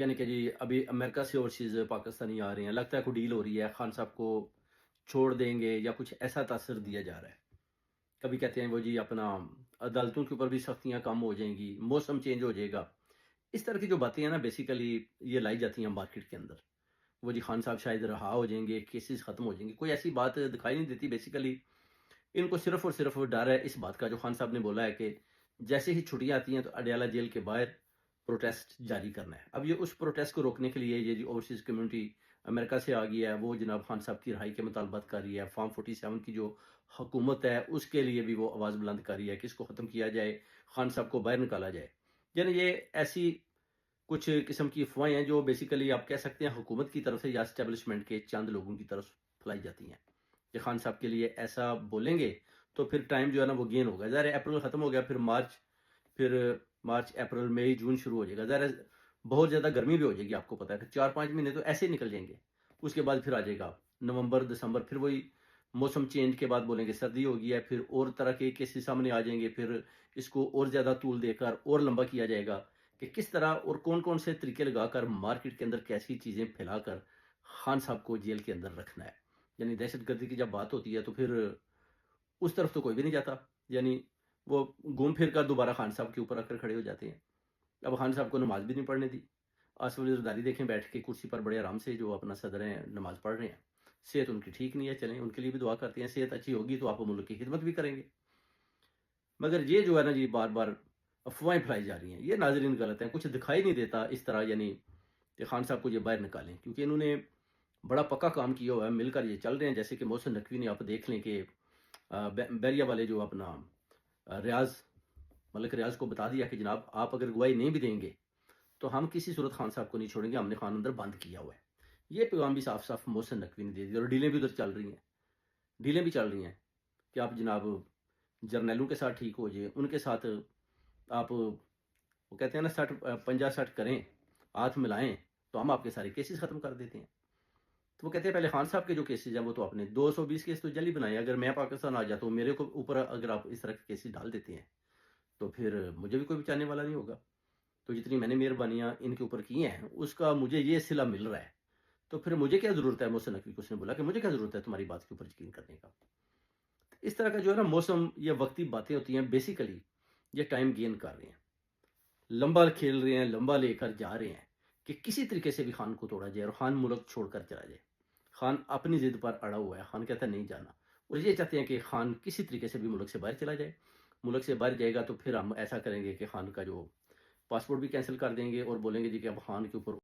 یعنی کہ جی ابھی امریکہ سے اوورسیز پاکستانی آ رہے ہیں، لگتا ہے کوئی ڈیل ہو رہی ہے، خان صاحب کو چھوڑ دیں گے یا کچھ ایسا تاثر دیا جا رہا ہے۔ کبھی کہتے ہیں وہ جی اپنا عدالتوں کے اوپر بھی سختیاں کم ہو جائیں گی، موسم چینج ہو جائے گا۔ اس طرح کی جو باتیں ہیں نا بیسیکلی یہ لائی جاتی ہیں مارکیٹ کے اندر۔ وہ جی خان صاحب شاید رہا ہو جائیں گے، کیسز ختم ہو جائیں گے، کوئی ایسی بات دکھائی نہیں دیتی بیسیکلی۔ ان کو صرف اور صرف ڈر ہے اس بات کا جو خان صاحب نے بولا ہے کہ جیسے ہی چھٹیاں آتی ہیں تو اڈیالہ جیل کے باہر پروٹیسٹ جاری کرنا ہے۔ اب یہ اس پروٹیسٹ کو روکنے کے لیے یہ جو اوورسیز کمیونٹی امریکہ سے آ گئی ہے وہ جناب خان صاحب کی رہائی کے مطالبات کر رہی ہے۔ فارم 47 کی جو حکومت ہے اس کے لیے بھی وہ آواز بلند کر رہی ہے کہ اس کو ختم کیا جائے، خان صاحب کو باہر نکالا جائے۔ یعنی یہ ایسی کچھ قسم کی افواہیں ہیں جو بیسیکلی آپ کہہ سکتے ہیں حکومت کی طرف سے یا اسٹیبلشمنٹ کے چند لوگوں کی طرف پھیلائی جاتی ہیں کہ خان صاحب کے لیے ایسا بولیں گے تو پھر ٹائم جو ہے نا وہ گین ہوگا۔ ظاہر ہے اپریل ختم ہو گیا، پھر مارچ اپریل مئی جون شروع ہو جائے گا۔ ظاہر ہے بہت زیادہ گرمی بھی ہو جائے گی، آپ کو پتا ہے کہ 4-5 مہینے تو ایسے ہی نکل جائیں گے۔ اس کے بعد پھر آ جائے گا نومبر دسمبر، پھر وہی موسم چینج کے بعد بولیں گے سردی ہوگی ہے، پھر اور طرح کے کیسز سامنے آ جائیں گے، پھر اس کو اور زیادہ طول دے کر اور لمبا کیا جائے گا کہ کس طرح اور کون کون سے طریقے لگا کر مارکیٹ کے اندر کیسی چیزیں پھیلا کر خان صاحب کو جیل کے اندر رکھنا ہے۔ یعنی دہشت گردی کی جب بات ہوتی ہے تو پھر اس طرف تو کوئی بھی نہیں جاتا، یعنی وہ گھوم پھر کر دوبارہ خان صاحب کے اوپر آ کر کھڑے ہو جاتے ہیں۔ اب خان صاحب کو نماز بھی نہیں پڑھنے دی۔ آصف علی زرداری دیکھیں بیٹھ کے کرسی پر بڑے آرام سے جو اپنا صدر ہیں نماز پڑھ رہے ہیں۔ صحت ان کی ٹھیک نہیں ہے، چلیں ان کے لیے بھی دعا کرتے ہیں، صحت اچھی ہوگی تو آپ ملک کی خدمت بھی کریں گے۔ مگر یہ جو ہے نا جی بار بار افواہیں پھیلائی جا رہی ہیں، یہ ناظرین غلط ہیں، کچھ دکھائی نہیں دیتا اس طرح، یعنی کہ خان صاحب کو یہ باہر نکالیں، کیونکہ انہوں نے بڑا پکا کام کیا ہوا ہے، مل کر یہ چل رہے ہیں۔ جیسے کہ محسن نقوی نے آپ دیکھ لیں کہ بیریا والے جو اپنا ریاض ملک ریاض کو بتا دیا کہ جناب آپ اگر گواہی نہیں بھی دیں گے تو ہم کسی صورت خان صاحب کو نہیں چھوڑیں گے، ہم نے خان اندر بند کیا ہوا ہے۔ یہ پیغام بھی صاف صاف محسن نقوی نے دے دیا، اور ڈیلیں بھی ادھر چل رہی ہیں، ڈیلیں بھی چل رہی ہیں کہ آپ جناب جرنیلوں کے ساتھ ٹھیک ہو جائے، ان کے ساتھ آپ وہ کہتے ہیں نا 60 کریں، ہاتھ ملائیں تو ہم آپ کے سارے کیسز ختم کر دیتے ہیں۔ تو وہ کہتے ہیں پہلے خان صاحب کے جو کیسز ہیں وہ تو آپ نے 220 کیس تو جلدی بنائے، اگر میں پاکستان آ جاتا ہوں میرے کو اوپر اگر آپ اس طرح کے کیسز ڈال دیتے ہیں تو پھر مجھے بھی کوئی بچانے والا نہیں ہوگا۔ تو جتنی میں نے مہربانیاں ان کے اوپر کی ہیں اس کا مجھے یہ صلہ مل رہا ہے، تو پھر مجھے کیا ضرورت ہے؟ محسن نقوی کو اس نے بولا کہ مجھے کیا ضرورت ہے تمہاری بات کے اوپر یقین کرنے کا۔ اس طرح کا جو ہے نا موسم یا وقتی باتیں ہوتی ہیں، بیسیکلی یہ ٹائم گین کر رہے ہیں، لمبا کھیل رہے ہیں، لمبا لے کر جا رہے ہیں کہ کسی طریقے سے بھی خان کو توڑا جائے اور خان ملک چھوڑ کر چلا جائے۔ خان اپنی ضد پر اڑا ہوا ہے، خان کہتا ہے نہیں جانا، اور یہ چاہتے ہیں کہ خان کسی طریقے سے بھی ملک سے باہر چلا جائے۔ ملک سے باہر جائے گا تو پھر ہم ایسا کریں گے کہ خان کا جو پاسپورٹ بھی کینسل کر دیں گے اور بولیں گے جی کہ اب خان کے اوپر